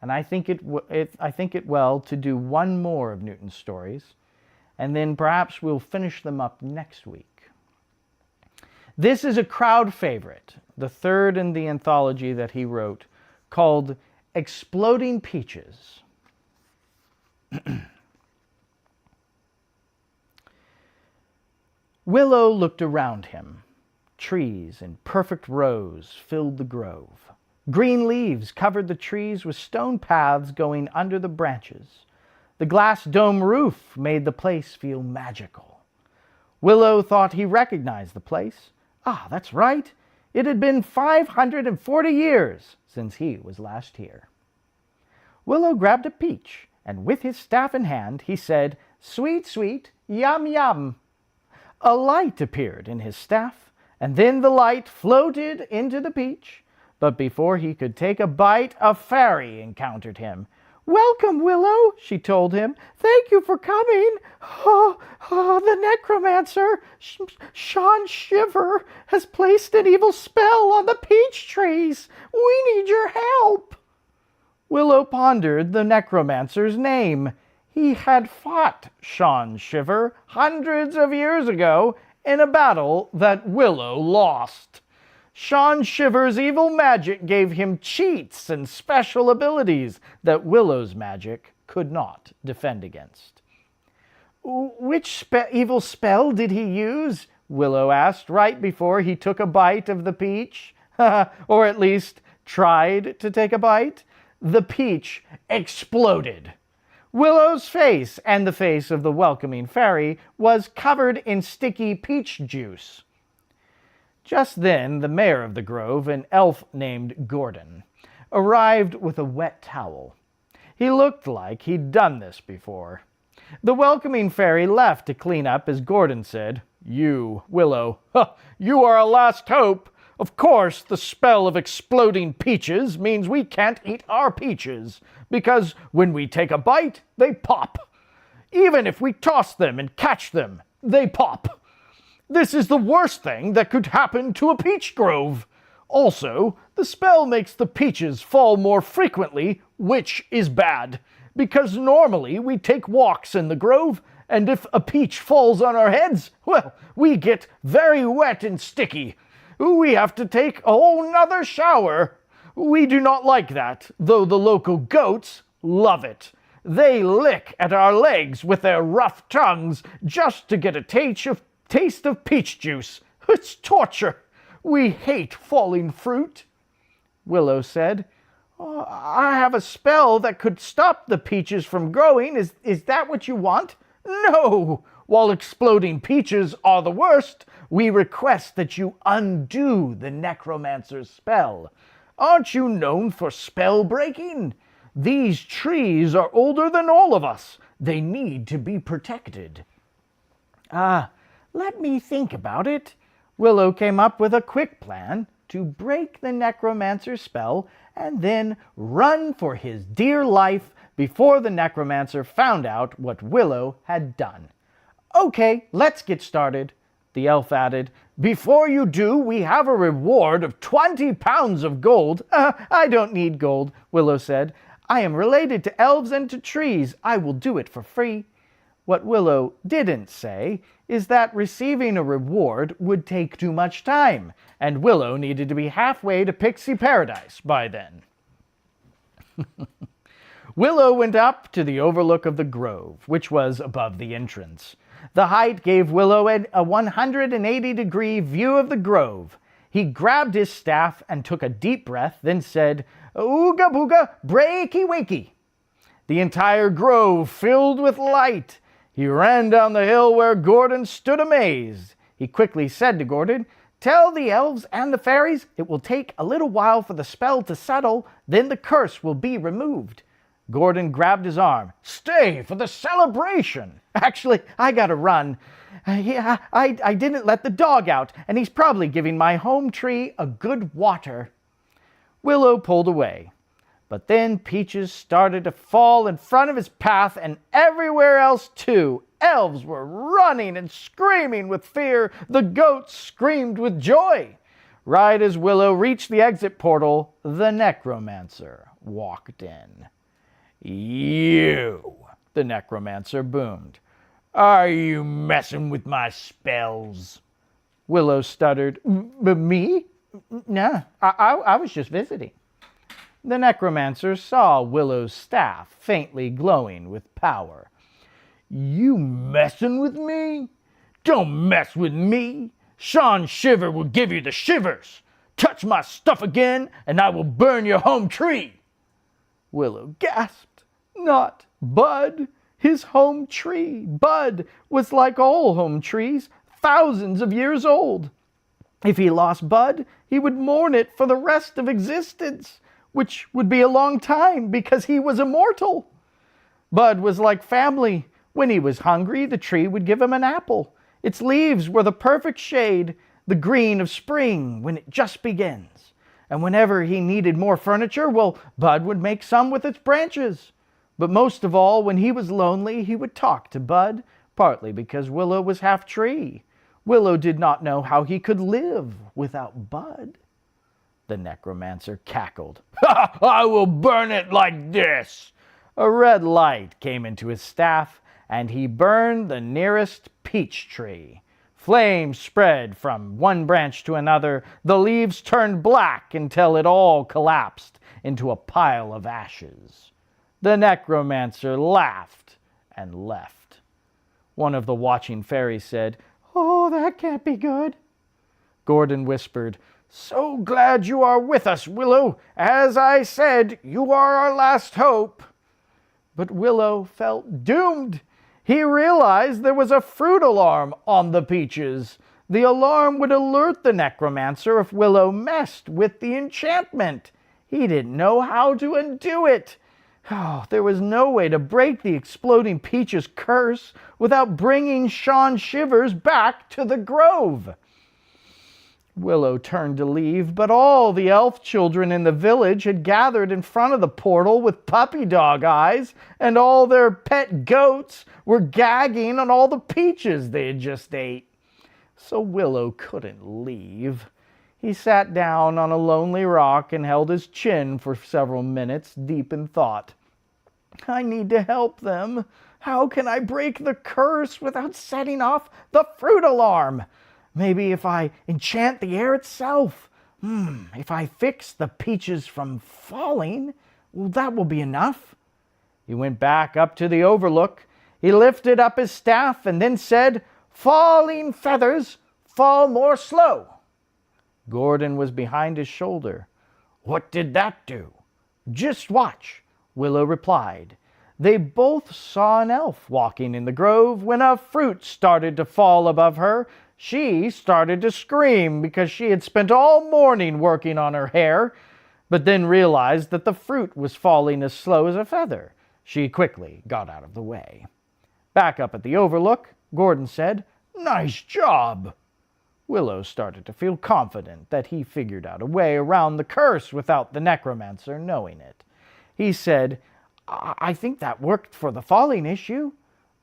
and I think it well to do one more of Newton's stories, and then perhaps we'll finish them up next week. This is a crowd favorite, the third in the anthology that he wrote, called Exploding Peaches. Willow looked around him. Trees in perfect rows filled the grove. Green leaves covered the trees with stone paths going under the branches. The glass dome roof made the place feel magical. Willow thought he recognized the place. Ah, that's right. It had been 540 years since he was last here. Willow grabbed a peach, and with his staff in hand, he said, "Sweet, sweet, yum, yum." A light appeared in his staff, and then the light floated into the peach. But before he could take a bite, a fairy encountered him. "Welcome, Willow," she told him. "Thank you for coming. The necromancer, Sean Shiver, has placed an evil spell on the peach trees. We need your help." Willow pondered the necromancer's name. He had fought Sean Shiver hundreds of years ago in a battle that Willow lost. Sean Shiver's evil magic gave him cheats and special abilities that Willow's magic could not defend against. "Which evil spell did he use?" Willow asked right before he took a bite of the peach, or at least tried to take a bite. The peach exploded. Willow's face and the face of the welcoming fairy was covered in sticky peach juice. Just then, the mayor of the grove, an elf named Gordon, arrived with a wet towel. He looked like he'd done this before. The welcoming fairy left to clean up as Gordon said, "You, Willow, you are our last hope. Of course, the spell of exploding peaches means we can't eat our peaches, because when we take a bite, they pop. Even if we toss them and catch them, they pop. This is the worst thing that could happen to a peach grove. Also, the spell makes the peaches fall more frequently, which is bad, because normally we take walks in the grove, and if a peach falls on our heads, well, we get very wet and sticky. We have to take a whole nother shower. We do not like that, though the local goats love it. They lick at our legs with their rough tongues just to get a taste of peach juice. It's torture. We hate falling fruit." Willow said, "I have a spell that could stop the peaches from growing. Is that what you want?" "No! While exploding peaches are the worst, we request that you undo the necromancer's spell. Aren't you known for spell breaking? These trees are older than all of us. They need to be protected." Let me think about it. Willow came up with a quick plan to break the necromancer's spell and then run for his dear life before the necromancer found out what Willow had done. "Okay, let's get started," the elf added. "Before you do, we have a reward of 20 pounds of gold." I don't need gold," Willow said. "I am related to elves and to trees. I will do it for free." What Willow didn't say is that receiving a reward would take too much time, and Willow needed to be halfway to Pixie Paradise by then. Willow went up to the overlook of the grove, which was above the entrance. The height gave Willow a 180-degree view of the grove. He grabbed his staff and took a deep breath, then said, "Ooga booga, breaky wakey." The entire grove filled with light. He ran down the hill where Gordon stood amazed. He quickly said to Gordon, "Tell the elves and the fairies it will take a little while for the spell to settle, then the curse will be removed." Gordon grabbed his arm. "Stay for the celebration." "Actually, I gotta run. I didn't let the dog out, and he's probably giving my home tree a good water." Willow pulled away. But then peaches started to fall in front of his path and everywhere else too. elves were running and screaming with fear. The goats screamed with joy. Right as Willow reached the exit portal, the necromancer walked in. "You," the necromancer boomed. "Are you messing with my spells?" Willow stuttered. Me? No, I was just visiting." The necromancer saw Willow's staff faintly glowing with power. "You messing with me? Don't mess with me. Sean Shiver will give you the shivers. Touch my stuff again, and I will burn your home tree." Willow gasped. Not Bud, his home tree. Bud was like all home trees, thousands of years old. If he lost Bud, he would mourn it for the rest of existence, which would be a long time because he was immortal. Bud was like family. When he was hungry, the tree would give him an apple. Its leaves were the perfect shade, the green of spring when it just begins. And whenever he needed more furniture, well, Bud would make some with its branches. But most of all, when he was lonely, he would talk to Bud, partly because Willow was half tree. Willow did not know how he could live without Bud. The necromancer cackled. "Ha! I will burn it like this!" A red light came into his staff, and he burned the nearest peach tree. Flames spread from one branch to another. The leaves turned black until it all collapsed into a pile of ashes. The necromancer laughed and left. One of the watching fairies said, "Oh, that can't be good." Gordon whispered, "So glad you are with us, Willow. As I said, you are our last hope." But Willow felt doomed. He realized there was a fruit alarm on the peaches. The alarm would alert the necromancer if Willow messed with the enchantment. He didn't know how to undo it. Oh, there was no way to break the exploding peaches curse without bringing Sean Shivers back to the grove. Willow turned to leave, but all the elf children in the village had gathered in front of the portal with puppy dog eyes, and all their pet goats were gagging on all the peaches they had just ate. So Willow couldn't leave. He sat down on a lonely rock and held his chin for several minutes, deep in thought. "I need to help them. How can I break the curse without setting off the fruit alarm? Maybe if I enchant the air itself. If I fix the peaches from falling, well, that will be enough." He went back up to the overlook. He lifted up his staff and then said, "Falling feathers fall more slow." Gordon was behind his shoulder. "What did that do?" "Just watch," Willow replied. They both saw an elf walking in the grove when a fruit started to fall above her. She started to scream because she had spent all morning working on her hair, but then realized that the fruit was falling as slow as a feather. She quickly got out of the way. Back up at the overlook, Gordon said, "Nice job." Willow started to feel confident that he figured out a way around the curse without the necromancer knowing it. He said, "I think that worked for the falling issue."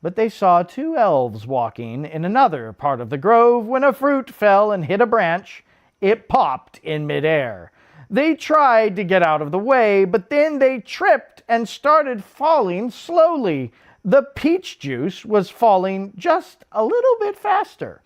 But they saw two elves walking in another part of the grove when a fruit fell and hit a branch. It popped in midair. They tried to get out of the way, but then they tripped and started falling slowly. The peach juice was falling just a little bit faster.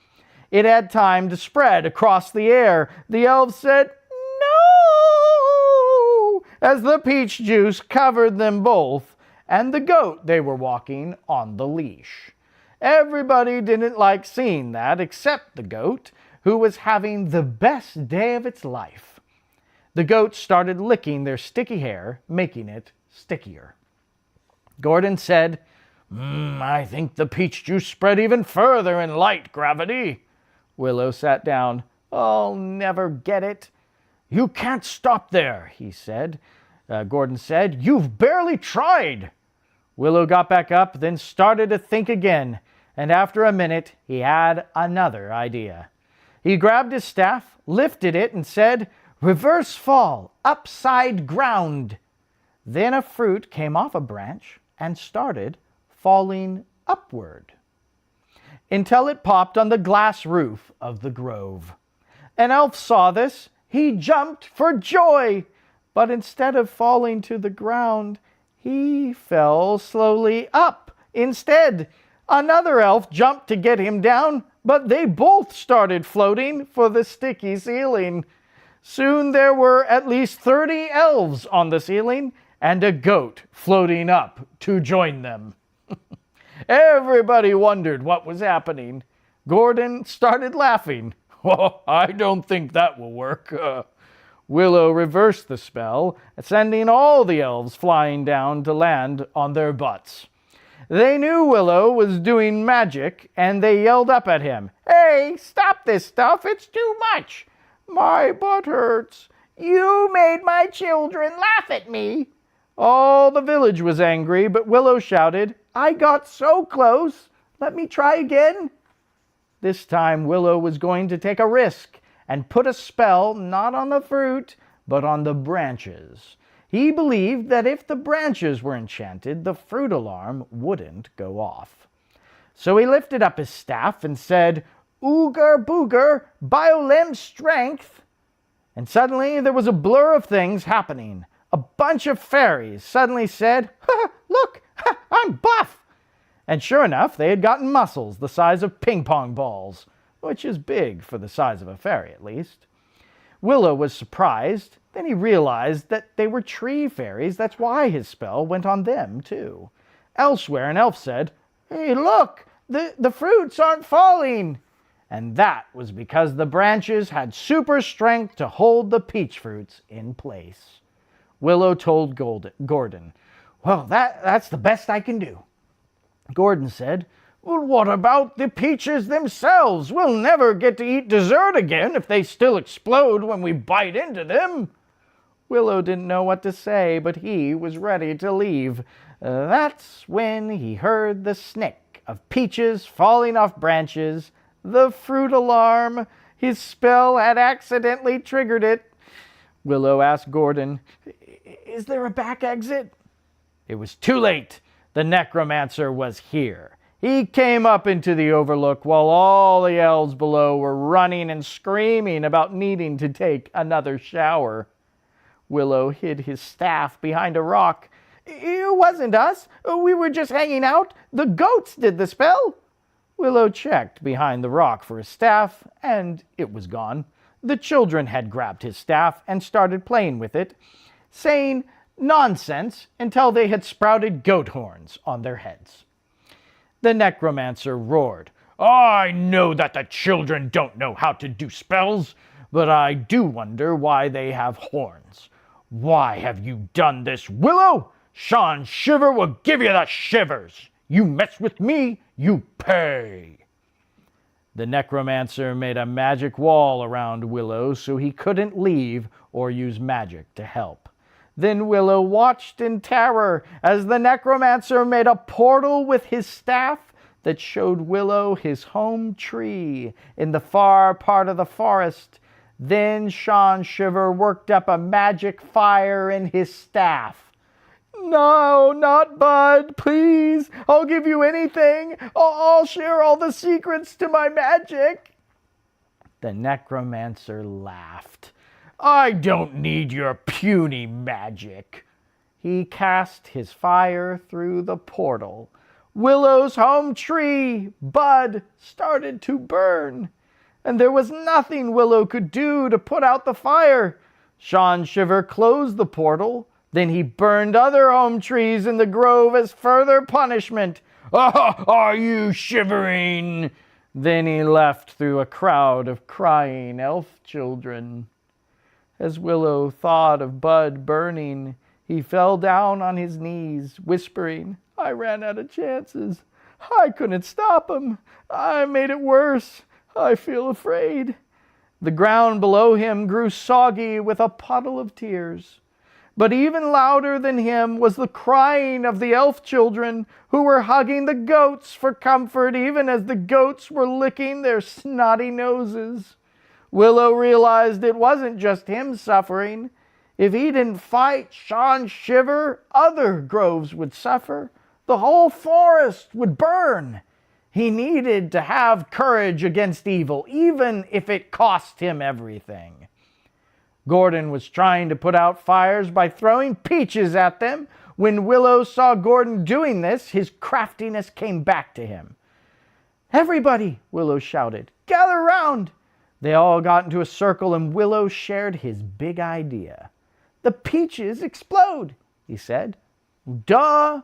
It had time to spread across the air. The elves said, "No!" as the peach juice covered them both and the goat they were walking on the leash. Everybody didn't like seeing that except the goat, who was having the best day of its life. The goats started licking their sticky hair, making it stickier. Gordon said, "I think the peach juice spread even further in light gravity." Willow sat down. "I'll never get it." "You can't stop there," he said. Gordon said, "You've barely tried." Willow got back up, then started to think again, and after a minute, he had another idea. He grabbed his staff, lifted it, and said, "Reverse fall, upside ground." Then a fruit came off a branch and started falling upward. until it popped on the glass roof of the grove. An elf saw this. He jumped for joy, but instead of falling to the ground, he fell slowly up instead. Another elf jumped to get him down, but they both started floating for the sticky ceiling. Soon there were at least 30 elves on the ceiling and a goat floating up to join them. Everybody wondered what was happening. Gordon started laughing. "Oh, I don't think that will work." Willow reversed the spell, sending all the elves flying down to land on their butts. They knew Willow was doing magic, and they yelled up at him, "Hey, stop this stuff, it's too much. My butt hurts. You made my children laugh at me." All the village was angry, but Willow shouted, "I got so close. Let me try again." This time Willow was going to take a risk and put a spell not on the fruit, but on the branches. He believed that if the branches were enchanted, the fruit alarm wouldn't go off. So he lifted up his staff and said, "Ooger booger, biolem strength." And suddenly there was a blur of things happening. A bunch of fairies suddenly said, "Look, I'm buff." And sure enough, they had gotten muscles the size of ping pong balls, which is big for the size of a fairy at least. Willow was surprised. Then he realized that they were tree fairies. That's why his spell went on them too. Elsewhere, an elf said, "Hey, look, the fruits aren't falling." And that was because the branches had super strength to hold the peach fruits in place. Willow told Gordon, "Well, that's the best I can do." Gordon said, "Well, what about the peaches themselves? We'll never get to eat dessert again if they still explode when we bite into them." Willow didn't know what to say, but he was ready to leave. That's when he heard the snick of peaches falling off branches. The fruit alarm. His spell had accidentally triggered it. Willow asked Gordon, "Is there a back exit?" It was too late. The necromancer was here. He came up into the overlook while all the elves below were running and screaming about needing to take another shower. Willow hid his staff behind a rock. "It wasn't us. We were just hanging out. The goats did the spell." Willow checked behind the rock for his staff, and it was gone. The children had grabbed his staff and started playing with it, saying nonsense until they had sprouted goat horns on their heads. The necromancer roared, "I know that the children don't know how to do spells, but I do wonder why they have horns. Why have you done this, Willow? Sean Shiver will give you the shivers. You mess with me, you pay." The necromancer made a magic wall around Willow so he couldn't leave or use magic to help. Then Willow watched in terror as the necromancer made a portal with his staff that showed Willow his home tree in the far part of the forest. Then Sean Shiver worked up a magic fire in his staff. "No, not Bud, please. I'll give you anything. I'll share all the secrets to my magic." The necromancer laughed. "I don't need your puny magic." He cast his fire through the portal. Willow's home tree, Bud, started to burn, and there was nothing Willow could do to put out the fire. Sean Shiver closed the portal. Then he burned other home trees in the grove as further punishment. "Oh, are you shivering?" Then he left through a crowd of crying elf children. As Willow thought of Bud burning, he fell down on his knees, whispering, "I ran out of chances. I couldn't stop him. I made it worse. I feel afraid." The ground below him grew soggy with a puddle of tears. But even louder than him was the crying of the elf children who were hugging the goats for comfort even as the goats were licking their snotty noses. Willow realized it wasn't just him suffering. If he didn't fight Sean Shiver, other groves would suffer. The whole forest would burn. He needed to have courage against evil, even if it cost him everything. Gordon was trying to put out fires by throwing peaches at them. When Willow saw Gordon doing this, his craftiness came back to him. "Everybody," Willow shouted, "gather round." They all got into a circle and Willow shared his big idea. "The peaches explode," he said. "Duh!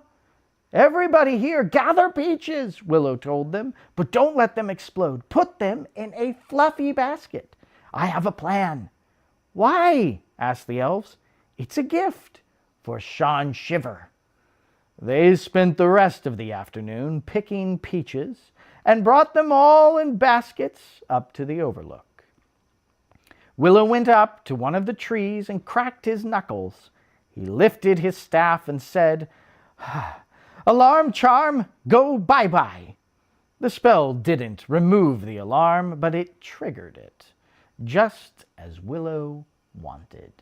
Everybody here, gather peaches," Willow told them, "but don't let them explode. Put them in a fluffy basket. I have a plan." "Why?" asked the elves. "It's a gift for Sean Shiver." They spent the rest of the afternoon picking peaches and brought them all in baskets up to the overlook. Willow went up to one of the trees and cracked his knuckles. He lifted his staff and said, "Alarm charm, go bye-bye." The spell didn't remove the alarm, but it triggered it, just as Willow wanted.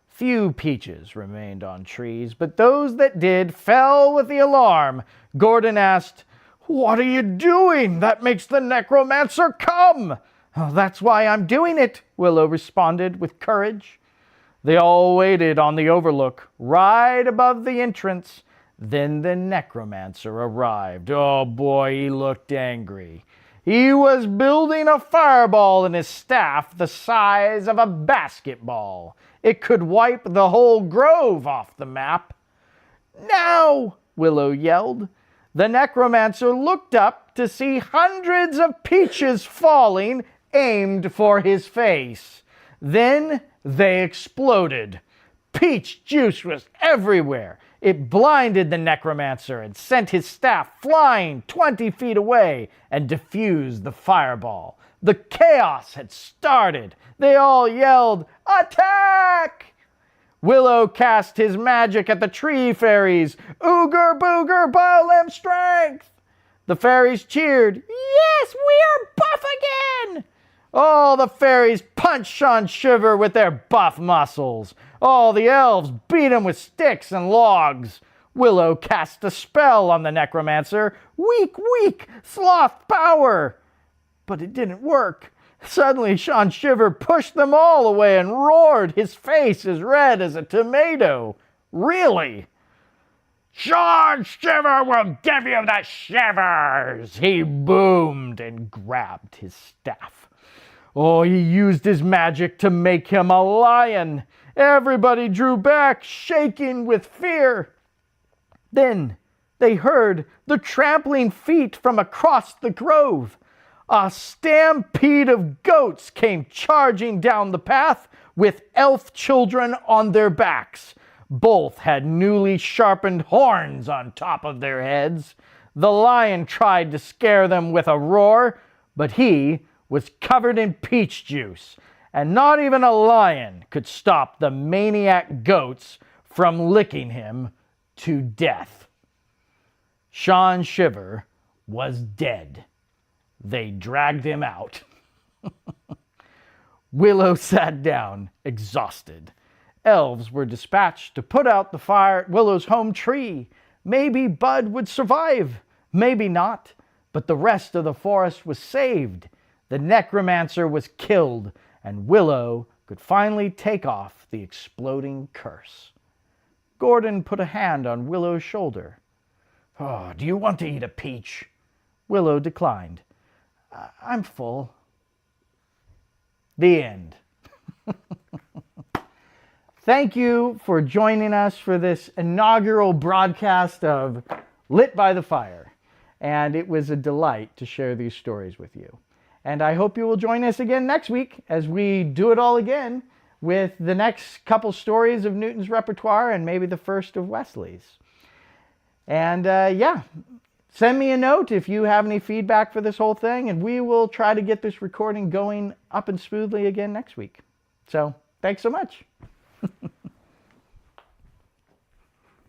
Few peaches remained on trees, but those that did fell with the alarm. Gordon asked, "What are you doing? That makes the necromancer come." "Oh, that's why I'm doing it," Willow responded with courage. They all waited on the overlook, right above the entrance. Then the necromancer arrived. Oh boy, he looked angry. He was building a fireball in his staff the size of a basketball. It could wipe the whole grove off the map. "Now!" Willow yelled. The necromancer looked up to see hundreds of peaches falling, aimed for his face. Then they exploded. Peach juice was everywhere. It blinded the necromancer and sent his staff flying 20 feet away and diffused the fireball. The chaos had started. They all yelled, "Attack!" Willow cast his magic at the tree fairies. "Ooger booger Baalem strength!" The fairies cheered. "Yes, we are buff again!" All the fairies punched Sean Shiver with their buff muscles. All the elves beat him with sticks and logs. Willow cast a spell on the necromancer. "Weak, weak, sloth power!" But it didn't work. Suddenly, Sean Shiver pushed them all away and roared, his face as red as a tomato. "Really?" "Sean Shiver will give you the shivers!" He boomed and grabbed his staff. Oh, he used his magic to make him a lion. Everybody drew back, shaking with fear. Then they heard the trampling feet from across the grove. A stampede of goats came charging down the path with elf children on their backs. Both had newly sharpened horns on top of their heads. The lion tried to scare them with a roar, but he was covered in peach juice, and not even a lion could stop the maniac goats from licking him to death. Sean Shiver was dead. They dragged him out. Willow sat down, exhausted. Elves were dispatched to put out the fire at Willow's home tree. Maybe Bud would survive, maybe not, but the rest of the forest was saved. The necromancer was killed, and Willow could finally take off the exploding curse. Gordon put a hand on Willow's shoulder. "Oh, do you want to eat a peach?" Willow declined. "I'm full." The end. Thank you for joining us for this inaugural broadcast of Lit by the Fire. And it was a delight to share these stories with you. And I hope you will join us again next week as we do it all again with the next couple stories of Newton's repertoire and maybe the first of Wesley's. And send me a note if you have any feedback for this whole thing, and we will try to get this recording going up and smoothly again next week. So, thanks so much.